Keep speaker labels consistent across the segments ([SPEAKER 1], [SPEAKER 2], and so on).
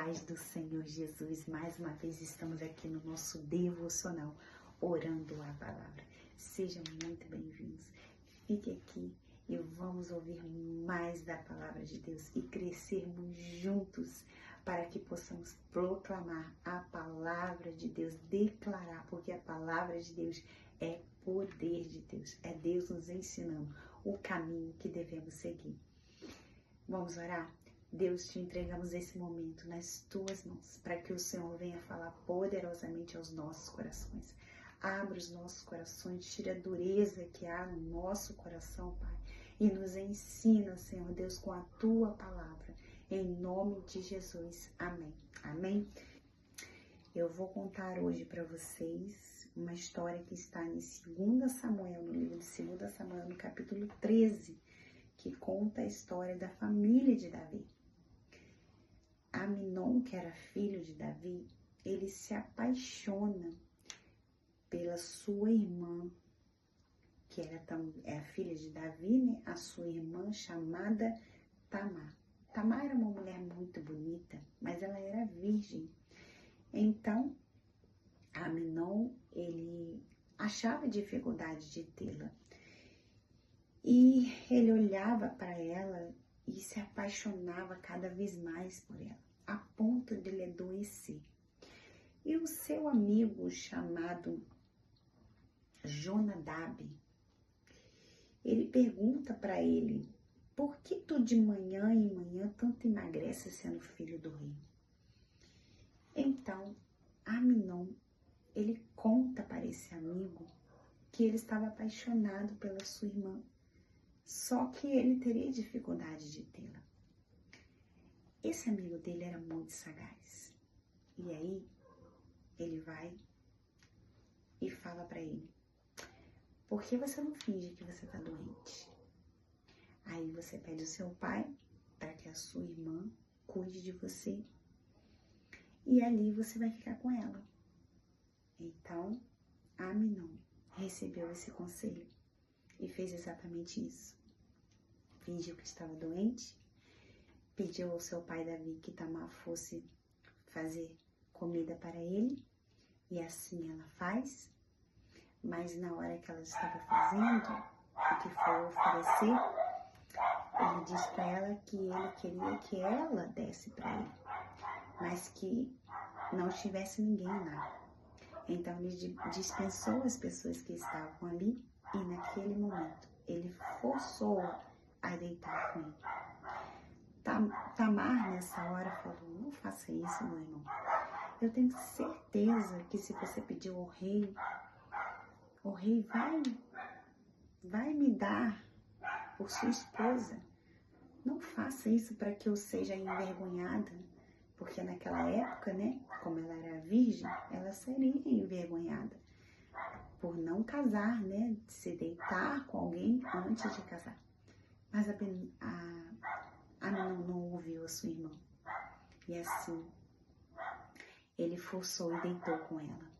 [SPEAKER 1] paz do Senhor Jesus, mais uma vez estamos aqui no nosso devocional, orando a palavra. Sejam muito bem-vindos. Fique aqui e vamos ouvir mais da palavra de Deus e crescermos juntos para que possamos proclamar a palavra de Deus, declarar, porque a palavra de Deus é poder de Deus, é Deus nos ensinando o caminho que devemos seguir. Vamos orar? Deus, te entregamos esse momento nas tuas mãos, para que o Senhor venha falar poderosamente aos nossos corações. Abre os nossos corações, tira a dureza que há no nosso coração, Pai, e nos ensina, Senhor Deus, com a tua palavra, em nome de Jesus. Amém. Amém? Eu vou contar hoje para vocês uma história que está em 2 Samuel, no livro de 2 Samuel, no capítulo 13, que conta a história da família de Davi. Aminon, que era filho de Davi, ele se apaixona pela sua irmã, que é a filha de Davi, né? A sua irmã chamada Tamar. Tamar era uma mulher muito bonita, mas ela era virgem. Então, Aminon, ele achava dificuldade de tê-la. E ele olhava para ela e se apaixonava cada vez mais por ela, a ponto de ele adoecer. E o seu amigo chamado Jonadab, ele pergunta para ele: por que tu de manhã em manhã tanto emagrece sendo filho do rei? Então, Aminon, ele conta para esse amigo que ele estava apaixonado pela sua irmã, só que ele teria dificuldade de tê-la. Esse amigo dele era muito sagaz. E aí, ele vai e fala para ele: por que você não finge que você está doente? Aí você pede ao seu pai para que a sua irmã cuide de você. E ali você vai ficar com ela. Então, Aminon recebeu esse conselho e fez exatamente isso. Fingiu que estava doente, pediu ao seu pai Davi que Tamar fosse fazer comida para ele, e assim ela faz. Mas na hora que ela estava fazendo o que foi oferecer, ele diz para ela que ele queria que ela desse para ele, mas que não tivesse ninguém lá. Então ele dispensou as pessoas que estavam ali e naquele momento ele forçou a deitar com ele. Tamar nessa hora falou: não faça isso, meu irmão. Eu tenho certeza que se você pedir ao rei, o rei vai me dar por sua esposa. Não faça isso para que eu seja envergonhada, porque naquela época, né, como ela era virgem, ela seria envergonhada por não casar, né, se deitar com alguém antes de casar. Mas Aminon não ouviu a sua irmã. E assim, ele forçou e deitou com ela.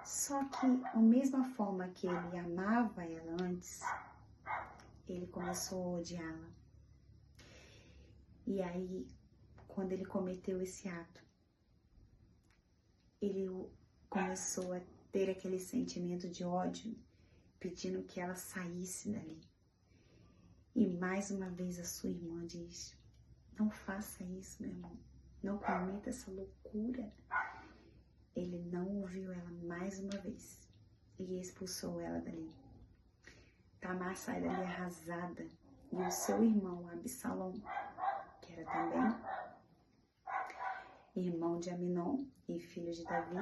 [SPEAKER 1] Só que, da mesma forma que ele amava ela antes, ele começou a odiá-la. E aí, quando ele cometeu esse ato, ele começou a ter aquele sentimento de ódio, pedindo que ela saísse dali. E mais uma vez a sua irmã diz: não faça isso, meu irmão. Não cometa essa loucura. Ele não ouviu ela mais uma vez e expulsou ela dali. Tamar sai dali arrasada, e o seu irmão Absalom, que era também irmão de Aminon e filho de Davi,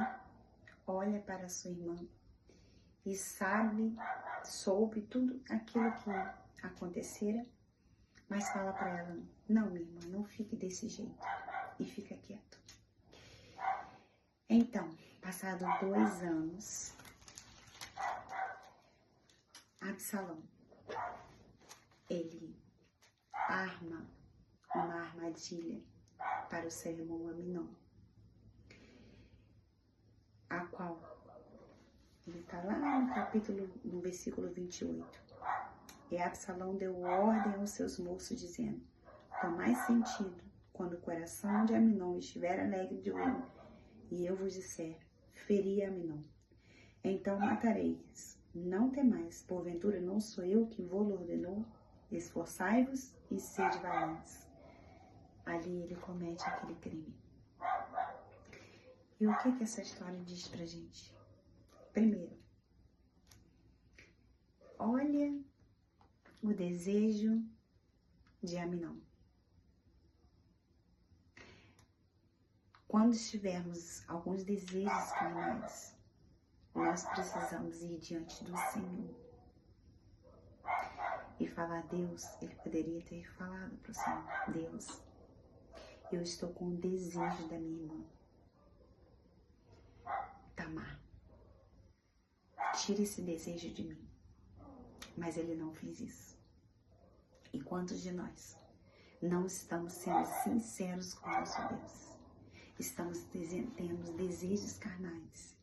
[SPEAKER 1] olha para sua irmã e soube tudo aquilo que acontecera, mas fala para ela: não, minha irmã, não fique desse jeito, e fica quieto. Então, passados 2 anos, Absalom, ele arma uma armadilha para o seu irmão Aminon, a qual ele está lá no versículo 28. E Absalom deu ordem aos seus moços, dizendo: tomai sentido quando o coração de Aminon estiver alegre de ouvir, e eu vos disser, feri Aminon, então matareis. Não temais, porventura não sou eu que vos ordenou? Esforçai-vos e sede valentes. Ali ele comete aquele crime. E o que essa história diz pra gente? Primeiro, olha o desejo de Aminon. Quando tivermos alguns desejos carnais, nós precisamos ir diante do Senhor e falar: Deus, ele poderia ter falado para o Senhor: Deus, eu estou com o desejo da minha irmã Tamar, tira esse desejo de mim. Mas ele não fez isso. E quantos de nós não estamos sendo sinceros com o nosso Deus? Estamos tendo desejos carnais.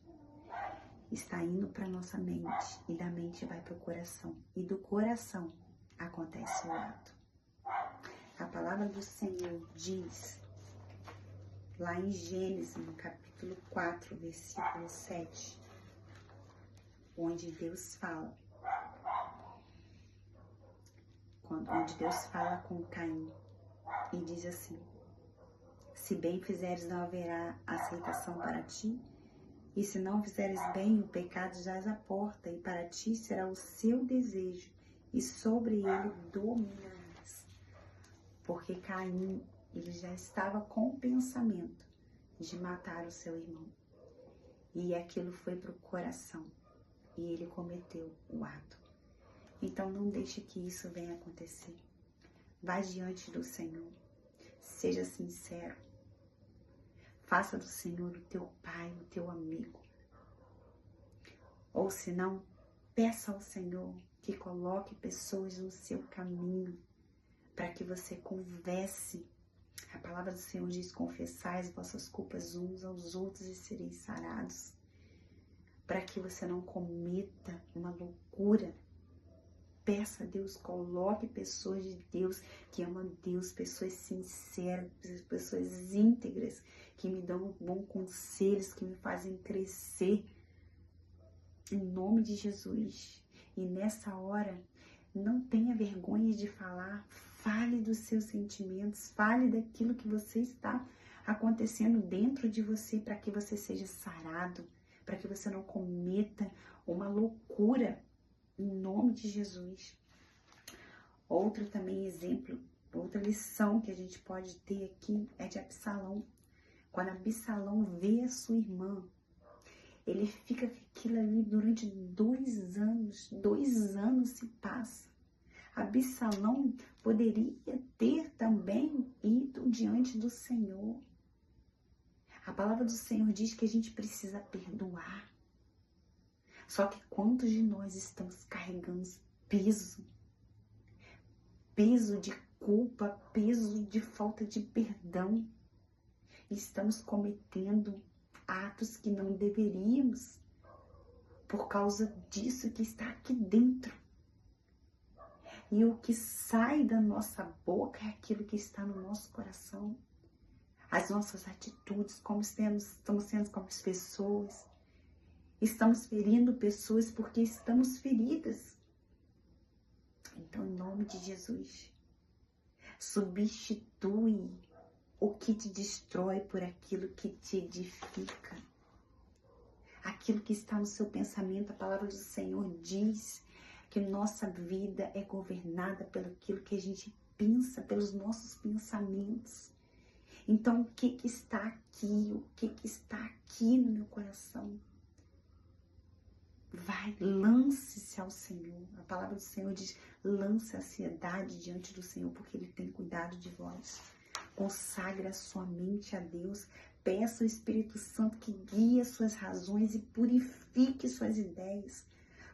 [SPEAKER 1] Está indo para nossa mente e da mente vai para o coração. E do coração acontece o ato. A palavra do Senhor diz, lá em Gênesis, no capítulo 4, versículo 7, onde Deus fala, onde Deus fala com Caim e diz assim: se bem fizeres, não haverá aceitação para ti, e se não fizeres bem, o pecado jaz à porta, e para ti será o seu desejo, e sobre ele dominarás. Porque Caim, ele já estava com o pensamento de matar o seu irmão, e aquilo foi para o coração, e ele cometeu o ato. Então não deixe que isso venha acontecer. Vá diante do Senhor, seja sincero, faça do Senhor o teu pai, o teu amigo. Ou se não, peça ao Senhor que coloque pessoas no seu caminho para que você converse. A palavra do Senhor diz: confessai as vossas culpas uns aos outros e sereis sarados. Para que você não cometa uma loucura. Peça a Deus, coloque pessoas de Deus, que amam Deus, pessoas sinceras, pessoas íntegras, que me dão bons conselhos, que me fazem crescer, em nome de Jesus. E nessa hora, não tenha vergonha de falar, fale dos seus sentimentos, fale daquilo que você está acontecendo dentro de você, para que você seja sarado, para que você não cometa uma loucura, em nome de Jesus. Outro também exemplo, outra lição que a gente pode ter aqui é de Absalão. Quando Absalão vê a sua irmã, ele fica com aquilo ali durante 2 anos. 2 anos se passa. Absalão poderia ter também ido diante do Senhor. A palavra do Senhor diz que a gente precisa perdoar. Só que quantos de nós estamos carregando peso de culpa, peso de falta de perdão? Estamos cometendo atos que não deveríamos por causa disso que está aqui dentro. E o que sai da nossa boca é aquilo que está no nosso coração. As nossas atitudes, como estamos sendo como as pessoas. Estamos ferindo pessoas porque estamos feridas. Então, em nome de Jesus, substitui o que te destrói por aquilo que te edifica. Aquilo que está no seu pensamento. A palavra do Senhor diz que nossa vida é governada pelo aquilo que a gente pensa, pelos nossos pensamentos. Então, o que está aqui? O que está aqui no meu coração? Vai, lance-se ao Senhor. A palavra do Senhor diz: lance a ansiedade diante do Senhor, porque Ele tem cuidado de vós. Consagre a sua mente a Deus. Peça ao Espírito Santo que guie as suas razões e purifique suas ideias,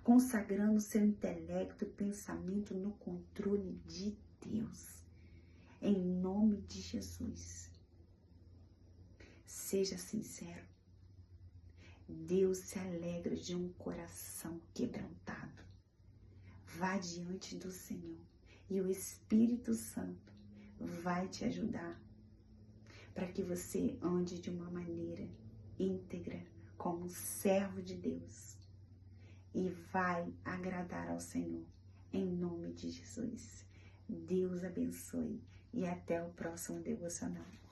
[SPEAKER 1] consagrando seu intelecto e pensamento no controle de Deus. Em nome de Jesus. Seja sincero. Deus se alegra de um coração quebrantado. Vá diante do Senhor e o Espírito Santo vai te ajudar para que você ande de uma maneira íntegra, como servo de Deus, e vai agradar ao Senhor, em nome de Jesus. Deus abençoe e até o próximo devocional.